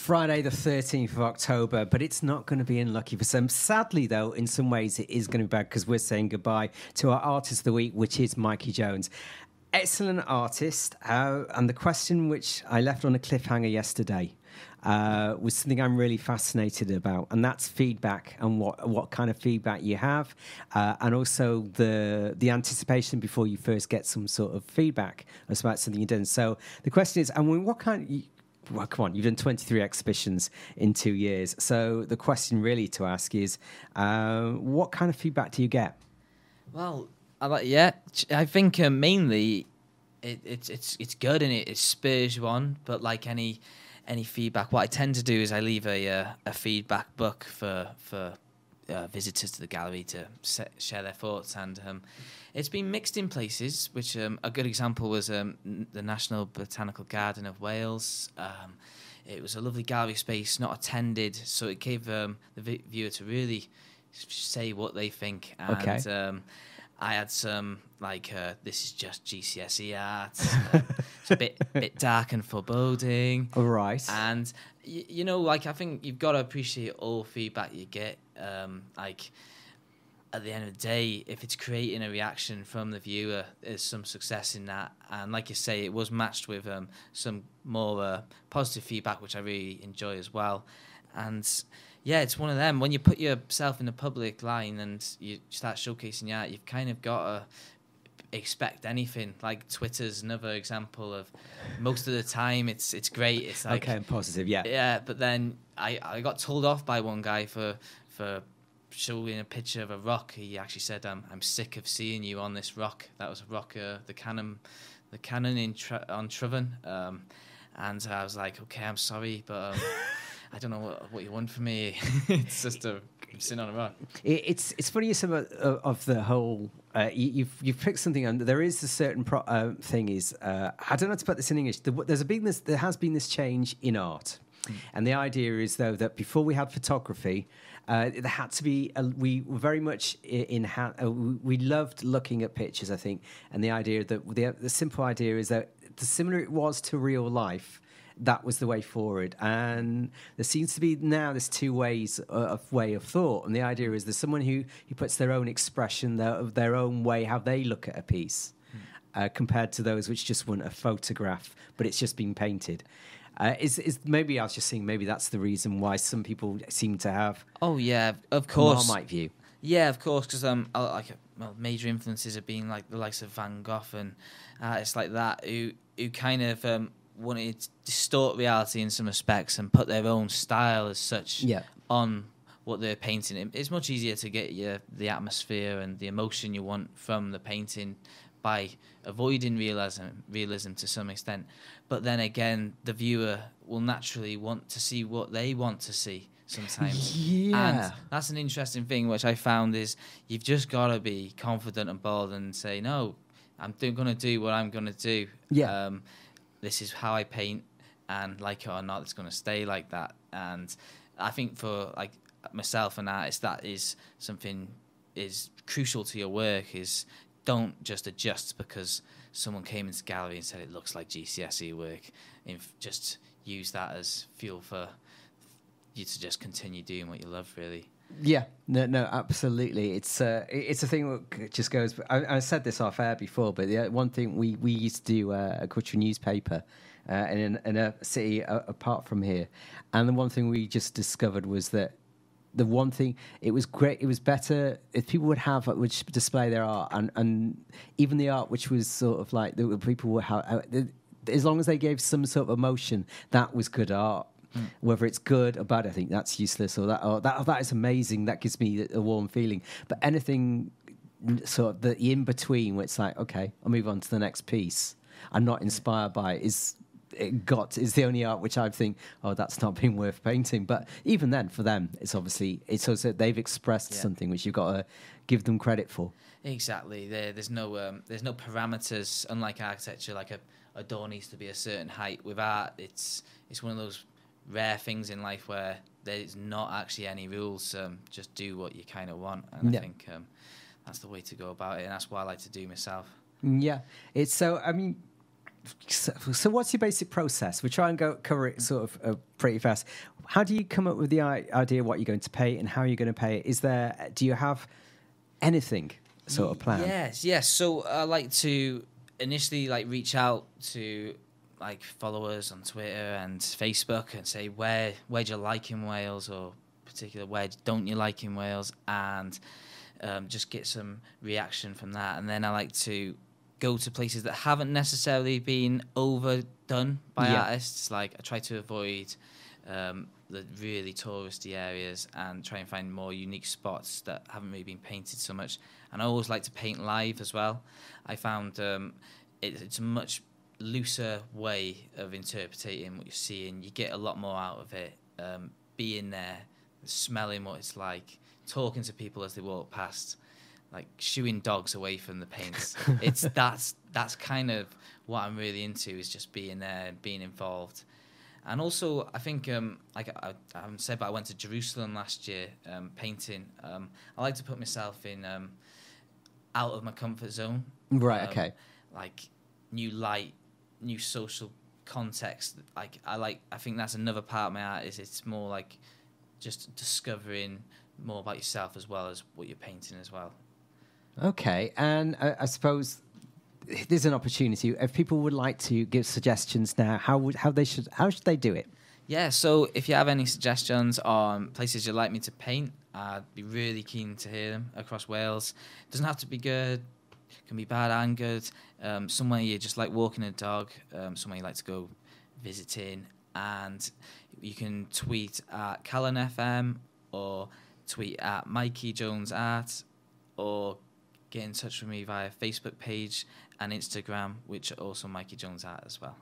Friday the 13th of October, but it's not going to be unlucky for some. Sadly, though, in some ways it is going to be bad because we're saying goodbye to our artist of the week, which is Mikey Jones. Excellent artist. And the question which I left on a cliffhanger yesterday was something I'm really fascinated about, and that's feedback and what kind of feedback you have, and also the anticipation before you first get some sort of feedback about something you've done. So the question is, what kind... Well, come on, you've done 23 exhibitions in 2 years. So the question really to ask is, what kind of feedback do you get? Well, I think mainly it's good and it spurs you on. But like any feedback, what I tend to do is I leave a feedback book for visitors to the gallery to share their thoughts, and it's been mixed in places, which a good example was the National Botanical Garden of Wales. It was a lovely gallery space, not attended, so it gave the viewer to really say what they think. And okay. I had some, this is just GCSE art. It's a bit dark and foreboding. All right. And, I think you've got to appreciate all feedback you get. At the end of the day, if it's creating a reaction from the viewer, there's some success in that. And like you say, it was matched with some more positive feedback, which I really enjoy as well. And yeah, it's one of them. When you put yourself in the public line and you start showcasing your art, you've kind of got to expect anything. Like Twitter's another example of most of the time it's great. It's like, okay, and positive, yeah. Yeah, but then I got told off by one guy for showing a picture of a rock. He actually said, "I'm sick of seeing you on this rock." That was a rock, the Calon on Trevin. And I was like, "Okay, I'm sorry, but I don't know what you want from me." It's just I'm sitting on a rock. It's funny you said of the whole. You've picked something, and there is a certain thing. Is I don't know how to put this in English. There has been this change in art, and the idea is though that before we had photography. There had to be. We were very much we loved looking at pictures, I think, and the idea that the simple idea is that the similar it was to real life, that was the way forward. And there seems to be now there's two ways of way of thought, and the idea is there's someone who puts their own expression, their own way how they look at a piece, compared to those which just want a photograph, but it's just been painted. Is maybe I was just saying maybe that's the reason why some people seem to have. Oh yeah, of course. Marmite view. Yeah, of course, because major influences have been like the likes of Van Gogh and artists like that who kind of wanted to distort reality in some respects and put their own style as such on what they're painting. It's much easier to get the atmosphere and the emotion you want from the painting by avoiding realism to some extent. But then again, the viewer will naturally want to see what they want to see sometimes. Yeah. And that's an interesting thing, which I found is you've just got to be confident and bold and say, no, I'm going to do what I'm going to do. Yeah. This is how I paint, and like it or not, it's going to stay like that. And I think for like myself, an artist, that is something is crucial to your work is don't just adjust because someone came into the gallery and said it looks like GCSE work. Just use that as fuel for you to just continue doing what you love, really. Yeah, no, absolutely. It's a thing that just goes. I said this off air before, but the one thing we used to do a cultural newspaper in a city apart from here, and the one thing we just discovered was that the one thing it was great. It was better if people would display their art, and even the art which was sort of like the people would have, as long as they gave some sort of emotion, that was good art. Whether it's good or bad, I think that's useless. Or that is amazing. That gives me a warm feeling. But anything sort of the in between, where it's like, okay, I'll move on to the next piece. I'm not inspired by it. Is the only art which I think, oh, that's not been worth painting. But even then, for them, it's also they've expressed something which you've got to give them credit for. Exactly. There's no parameters. Unlike architecture, like a door needs to be a certain height. With art, it's one of those rare things in life where there's not actually any rules. Just do what you kind of want, and I think that's the way to go about it, and that's what I like to do myself. Yeah, it's so. I mean, So what's your basic process? We try and cover it sort of pretty fast. How do you come up with the idea what you're going to pay and how you're going to pay it? Do you have anything sort of planned? Yes. So I like to initially reach out to followers on Twitter and Facebook and say where do you like in Wales, or particular where don't you like in Wales, and just get some reaction from that. And then I like to go to places that haven't necessarily been overdone by artists. I try to avoid the really touristy areas and try and find more unique spots that haven't really been painted so much. And I always like to paint live as well. I found it's a much looser way of interpreting what you're seeing. You get a lot more out of it. Being there, smelling what it's like, talking to people as they walk past, shooing dogs away from the paints. That's kind of what I'm really into, is just being there and being involved. And also, I think, I haven't said, but I went to Jerusalem last year painting. I like to put myself in out of my comfort zone. Right. Okay. New light, new social context. I think that's another part of my art. Is it's more just discovering more about yourself as well as what you're painting as well. Okay, and I suppose there's an opportunity. If people would like to give suggestions now, how should they do it? Yeah, so if you have any suggestions on places you'd like me to paint, I'd be really keen to hear them across Wales. It doesn't have to be good, it can be bad and good. Somewhere you just like walking a dog, somewhere you like to go visiting, and you can tweet at Calon FM or tweet at Mikey Jones Art, or get in touch with me via Facebook page and Instagram, which are also Mikey Jones Art as well.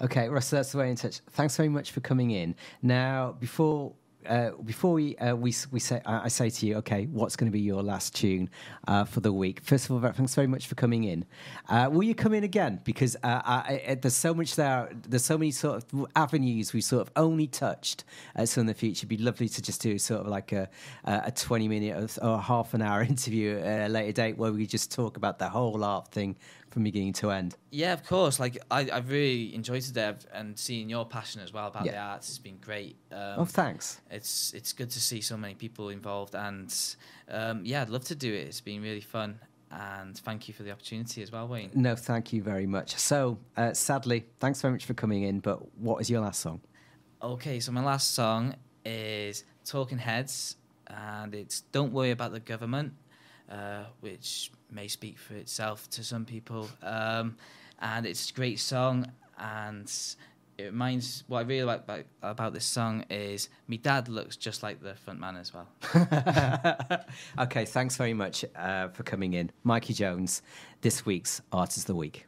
Okay, Russ, that's the way in touch. Thanks very much for coming in. Now, before we say, I say to you, okay, what's going to be your last tune for the week? First of all, thanks very much for coming in. Will you come in again? Because there's so much there. There's so many sort of avenues we sort of only touched. So in the future, it'd be lovely to just do sort of like a 20-minute or half an hour interview at a later date where we just talk about the whole art thing from beginning to end. Yeah, of course. I've really enjoyed today, and seeing your passion as well about the arts has been great. Thanks. It's good to see so many people involved, and I'd love to do it. It's been really fun, and thank you for the opportunity as well, Wayne. No, thank you very much. So, sadly, thanks very much for coming in, but what is your last song? Okay, so my last song is Talking Heads, and it's Don't Worry About the Government, which may speak for itself to some people, and it's a great song, and it reminds, what I really like about this song is my dad looks just like the front man as well. Okay, thanks very much for coming in. Mikey Jones, this week's Artist of the Week.